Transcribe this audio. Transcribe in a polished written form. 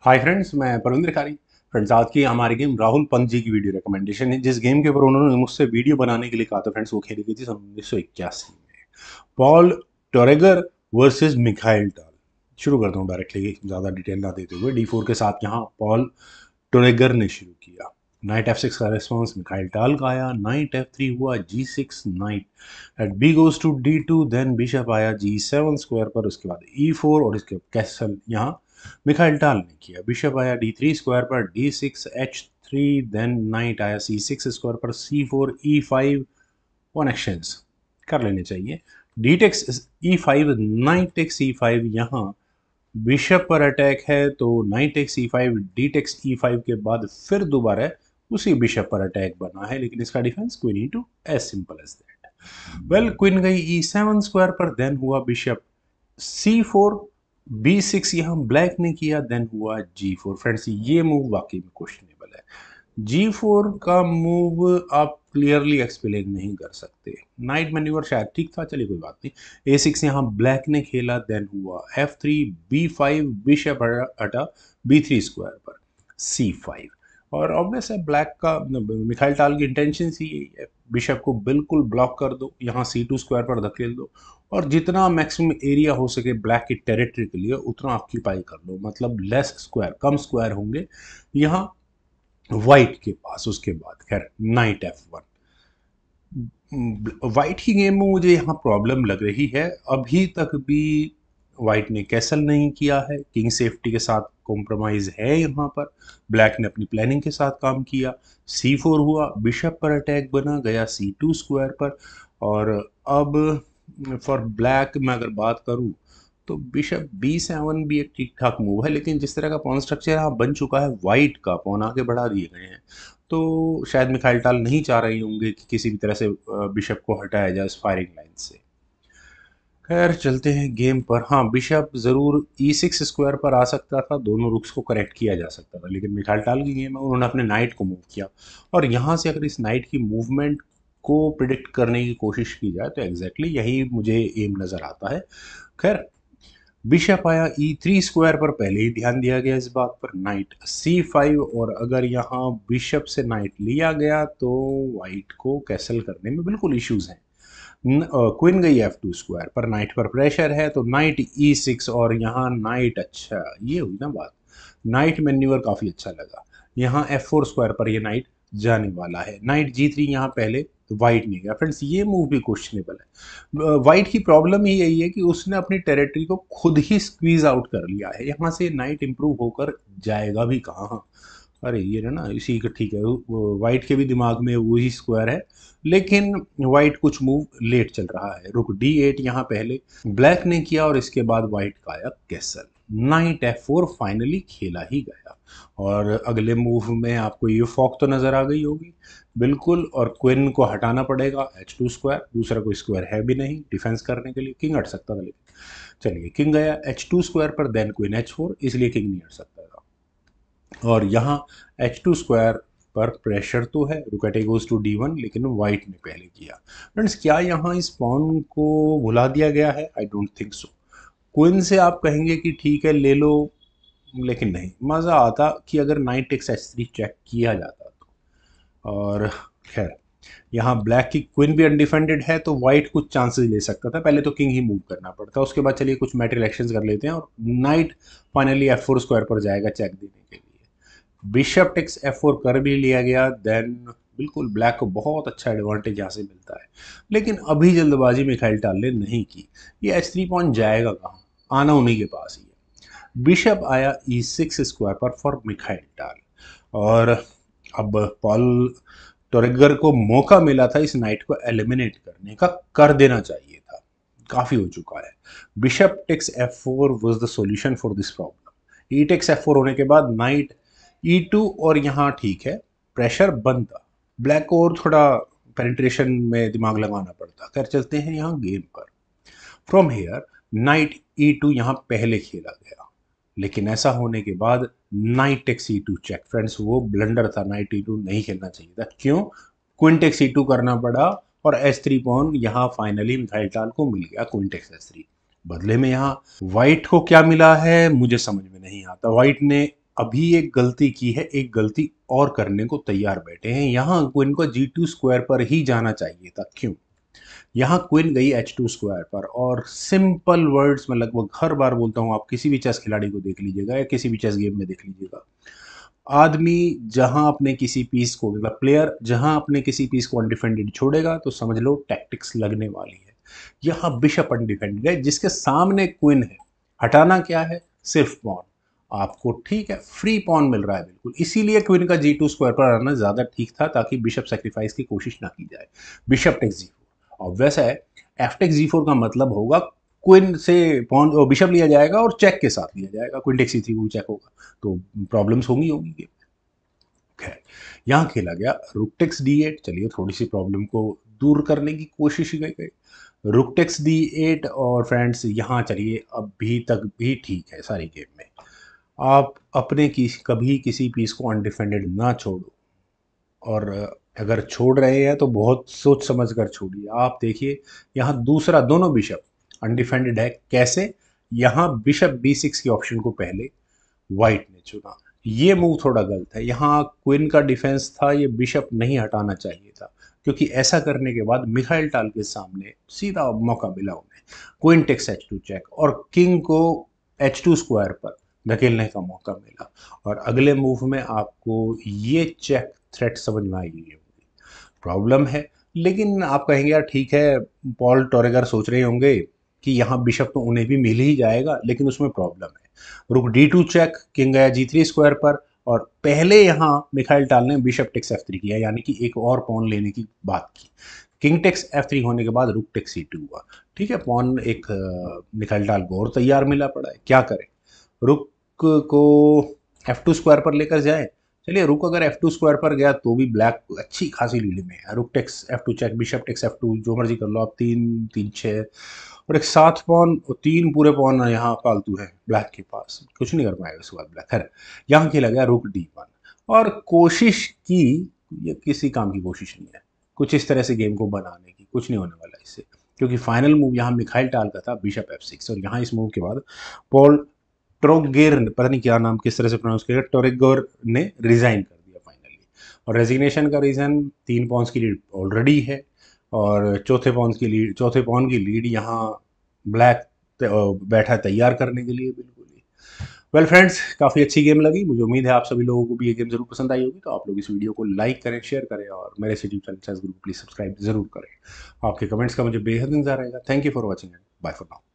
Hi friends, मैं परविंद्र खारी। Friends, आज की हमारी गेम राहुल पंत जी की वीडियो रिकमेंडेशन है। जिस गेम के ऊपर उन्होंने मुझसे वीडियो बनाने के लिए कहा था फ्रेंड्स, वो खेली गई थी सन 1981 में। पॉल टोरेगर वर्सेस मिखाइल टाल। शुरू करता हूँ डायरेक्टली, ज़्यादा डिटेल ना देते हुए। D4 के साथ यहाँ पॉल टोरेगर ने शुरू किया। नाइट F6 का रिस्पॉन्स मिखाइल टाल का आया। नाइट F3 हुआ, G6 knight at B goes to D2, then bishop आया G7 स्क्वायर पर, उसके बाद E4 और इसके कैसल यहाँ मिखाइल टाल ने किया। बिशप आया D3 स्क्वायर पर, D6 H3, देन नाइट आया C6 स्क्वायर पर, C4 E5 वन एक्सचेंज कर लेने चाहिए। D takes E5, knight takes E5, यहाँ बिशप पर अटैक है तो knight takes E5, D takes E5 के बाद फिर दोबारा उसी बिशप पर अटैक बना है, लेकिन इसका defence queen E2, as simple as that. Well, queen गई E7 स्क्वायर पर, देन हुआ बिशप C4, B6 यहाँ ब्लैक ने किया, देन हुआ G4। फ्रेंड्स, ये मूव वाकई में क्वेश्चनेबल है। G4 का मूव आप क्लियरली एक्सप्लेन नहीं कर सकते। नाइट मैन्यूवर शायद ठीक था, चलिए कोई बात नहीं। A6 यहाँ ब्लैक ने खेला, देन हुआ F3, B5, बिशप हटा B3 स्क्वायर पर, C5। और ऑब्वियस है ब्लैक का, मिखाइल टाल की इंटेंशन ही यही है, बिशप को बिल्कुल ब्लॉक कर दो, यहाँ C2 स्क्वायर पर धकेल दो और जितना मैक्सिमम एरिया हो सके ब्लैक की टेरिटरी के लिए उतना ऑक्यूपाई कर लो। मतलब लेस स्क्वायर, कम स्क्वायर होंगे यहाँ वाइट के पास। उसके बाद खैर नाइट F1। वाइट की गेम में मुझे यहाँ प्रॉब्लम लग रही है, अभी तक भी वाइट ने कैसल नहीं किया है। किंग सेफ्टी के साथ कॉम्प्रोमाइज है यहाँ पर। ब्लैक ने अपनी प्लानिंग के साथ काम किया। C4 हुआ, बिशप पर अटैक बना, गया C2 स्क्वायर पर। और अब फॉर ब्लैक मैं अगर बात करूँ तो बिशप B7 भी एक ठीक ठाक मूव है, लेकिन जिस तरह का पॉन स्ट्रक्चर यहाँ बन चुका है, वाइट का पॉन आगे बढ़ा दिए गए हैं, तो शायद मिखाइल टाल नहीं चाह रहे होंगे कि किसी भी तरह से बिशप को हटाया जाए इस फायरिंग लाइन से। खैर चलते हैं गेम पर। हाँ, बिशप ज़रूर E6 स्क्वायर पर आ सकता था, दोनों रुक्स को करेक्ट किया जा सकता था, लेकिन मिखाइल टाल की गेम है, उन्होंने अपने नाइट को मूव किया। और यहाँ से अगर इस नाइट की मूवमेंट को प्रिडिक्ट करने की कोशिश की जाए तो एग्जैक्टली यही मुझे एम नज़र आता है। खैर, बिशप आया E3 स्क्वायर पर, पहले ही ध्यान दिया गया इस बात पर। नाइट C5, और अगर यहाँ बिशप से नाइट लिया गया तो वाइट को कैसल करने में बिल्कुल इश्यूज हैं। क्वीन गई F2 स्क्वायर पर, नाइट पर प्रेशर है तो नाइट E6, और यहाँ नाइट, अच्छा ये हुई ना बात। नाइट मैन्यूवर काफ़ी अच्छा लगा। यहाँ F4 स्क्वायर पर ये नाइट जाने वाला है। नाइट G3 यहाँ पहले वाइट नहीं गया। फ्रेंड्स, ये मूव भी क्वेश्चनेबल है। वाइट की प्रॉब्लम ही यही है कि उसने अपनी टेरिटरी को खुद ही स्क्वीज आउट कर लिया है। यहाँ से नाइट इंप्रूव होकर जाएगा भी कहाँ। अरे ये ना इसी का ठीक है, वाइट के भी दिमाग में वही स्क्वायर है, लेकिन वाइट कुछ मूव लेट चल रहा है। रुक D8 यहाँ पहले ब्लैक ने किया और इसके बाद वाइट का आया कैसल। नाइट F4 फाइनली खेला ही गया। और अगले मूव में आपको ये फॉक तो नजर आ गई होगी बिल्कुल, और क्वीन को हटाना पड़ेगा H2 स्क्वायर, दूसरा कोई स्क्वायर है भी नहीं डिफेंस करने के लिए। किंग हट सकता था, लेकिन चलिए किंग गया H2 स्क्वायर पर, देन क्वीन H4, इसलिए किंग नहीं हट सकता था। और यहाँ H2 स्क्वायर पर प्रेशर तो है, रुक गोज टू D1, लेकिन वाइट ने पहले किया। फ्रेंड्स, क्या यहाँ इस पॉन को भुला दिया गया है? I don't think so. Queen से आप कहेंगे कि ठीक है ले लो, लेकिन नहीं, मज़ा आता कि अगर नाइट टेक्स H3 चेक किया जाता तो। और खैर, यहाँ ब्लैक की क्वीन भी अनडिफेंडेड है तो वाइट कुछ चांसेस ले सकता था। पहले तो किंग ही मूव करना पड़ता, उसके बाद चलिए कुछ मैटर एक्शंस कर लेते हैं, और नाइट फाइनली F4 स्क्वायर पर जाएगा चेक देने के लिए। बिशप टेक्स F4 कर भी लिया गया, देन बिल्कुल ब्लैक को बहुत अच्छा एडवांटेज यहाँ से मिलता है। लेकिन अभी जल्दबाजी मिखाइल टाल ने नहीं की। ये H3 पॉइंट जाएगा कहाँ? आना उन्हीं के पास ही है। बिशप आया E6 स्क्वायर पर फॉर मिखाइल टाल, और अब पॉल टोरेगर को मौका मिला था इस नाइट को एलिमिनेट करने का, कर देना चाहिए था, काफ़ी हो चुका है। Bishop takes F4 was the solution for this problem. E takes F4 होने के बाद नाइट E2, और यहाँ ठीक है प्रेशर बनता, ब्लैक को और थोड़ा पेनिट्रेशन में दिमाग लगाना पड़ता। खैर चलते हैं यहाँ गेम पर। फ्रॉम हेयर नाइट E2 यहाँ पहले खेला गया, लेकिन ऐसा होने के बाद knight takes E2 check. Friends, वो ब्लंडर था, नाइट E2 नहीं खेलना चाहिए था। क्यों? क्वीन टेक्स E2 करना पड़ा, और H3 पॉन यहाँ फाइनली मिखाइल टाल को मिल गया, क्वीन टेक्स H3। बदले में यहाँ व्हाइट को क्या मिला है मुझे समझ में नहीं आता। व्हाइट ने अभी एक गलती की है, एक गलती और करने को तैयार बैठे हैं। यहाँ क्वीन को G2 स्क्वायर पर ही जाना चाहिए था। क्यों? यहाँ क्वीन गई H2 स्क्वायर पर, और सिंपल वर्ड्स में लगभग हर बार बोलता हूँ, आप किसी भी चेस खिलाड़ी को देख लीजिएगा या किसी भी चेस गेम में देख लीजिएगा, आदमी जहां अपने किसी पीस को, मतलब प्लेयर जहां अपने किसी पीस को अनडिफेंडेड छोड़ेगा तो समझ लो टैक्टिक्स लगने वाली है। यहाँ बिशप अनडिफेंडेड है, जिसके सामने क्वीन है। हटाना क्या है? सिर्फ पॉन। आपको ठीक है, फ्री पॉन मिल रहा है बिल्कुल, इसीलिए क्वीन का G2 स्क्वायर पर आना ज्यादा ठीक था, ताकि बिशप सेक्रीफाइस की कोशिश ना की जाए। बिशप टेक्स G4, और वैसा है एफ टेक्स G4 का मतलब होगा क्वीन से पॉन बिशप लिया जाएगा और चेक के साथ लिया जाएगा, क्वीन टेक्स C3 को चेक होगा, तो प्रॉब्लम्स होंगी होंगी गेम में। खैर, यहाँ खेला गया रुक टेक्स D8। चलिए थोड़ी सी प्रॉब्लम को दूर करने की कोशिश की गई। रुक टेक्स D8, और फ्रेंड्स यहाँ चलिए अभी तक भी ठीक है सारी गेम में। आप अपने कभी किसी पीस को अनडिफेंडेड ना छोड़ो, और अगर छोड़ रहे हैं तो बहुत सोच समझ कर छोड़िए। आप देखिए यहाँ दूसरा, दोनों बिशप अनडिफेंडेड है। कैसे? यहाँ बिशप B6 के ऑप्शन को पहले वाइट ने चुना। ये मूव थोड़ा गलत है। यहाँ क्वीन का डिफेंस था, ये बिशप नहीं हटाना चाहिए था, क्योंकि ऐसा करने के बाद मिखाइल टाल के सामने सीधा मौका मिला उन्हें। क्वीन टेक्स H2 चेक, और किंग को H2 स्क्वायर पर धकेलने का मौका मिला। और अगले मूव में आपको ये चेक थ्रेट समझ में आएगी होगी। प्रॉब्लम है, लेकिन आप कहेंगे यार ठीक है, पॉल टोरेगर सोच रहे होंगे कि यहाँ बिशप तो उन्हें भी मिल ही जाएगा, लेकिन उसमें प्रॉब्लम है। रुक D2 चेक, किंग गया G3 स्क्वायर पर, और पहले यहाँ मिखाइल टाल ने बिशप टेक्स F3 किया, यानी कि एक और पॉन लेने की बात की। किंग टेक्स F3 होने के बाद रुक टेक्स C2 हुआ। ठीक है, पॉन एक मिखाइल टाल को और तैयार मिला पड़ा है, क्या करें? रुक को F2 स्क्वायर पर लेकर जाए। चलिए, रुक अगर F2 स्क्वायर पर गया तो भी ब्लैक अच्छी खासी लीड में है। Rook takes F2 check, bishop takes F2, जो मर्जी कर लो आप, 3 3 6, और एक 7 पॉन, 3 पूरे पॉन यहाँ फालतू है ब्लैक के पास, कुछ नहीं कर पाएगा उसके बाद ब्लैक। खैर, यहाँ खेला गया रुक D1, और कोशिश की, ये किसी काम की कोशिश नहीं है कुछ इस तरह से गेम को बनाने की, कुछ नहीं होने वाला इससे, क्योंकि फाइनल मूव यहाँ मिखाइल टाल का था बिशप F6, और यहाँ इस मूव के बाद पॉल ट्रोगेर, पता नहीं क्या नाम किस तरह से प्रोनाउंस किया, टोरेगोर ने रिजाइन कर दिया फाइनली। और रेजिग्नेशन का रीज़न 3 पॉन्स की लीड ऑलरेडी है, और चौथे पॉन की लीड यहाँ ब्लैक बैठा तैयार करने के लिए बिल्कुल ही। वेल फ्रेंड्स, काफ़ी अच्छी गेम लगी, मुझे उम्मीद है आप सभी लोगों को भी ये गेम जरूर पसंद आई होगी। तो आप लोग इस वीडियो को लाइक करें, शेयर करें, और मेरे YouTube channel chess Guru please subscribe जरूर करें। आपके कमेंट्स का मुझे बेहद इंतजार रहेगा। Thank you for watching and bye for now.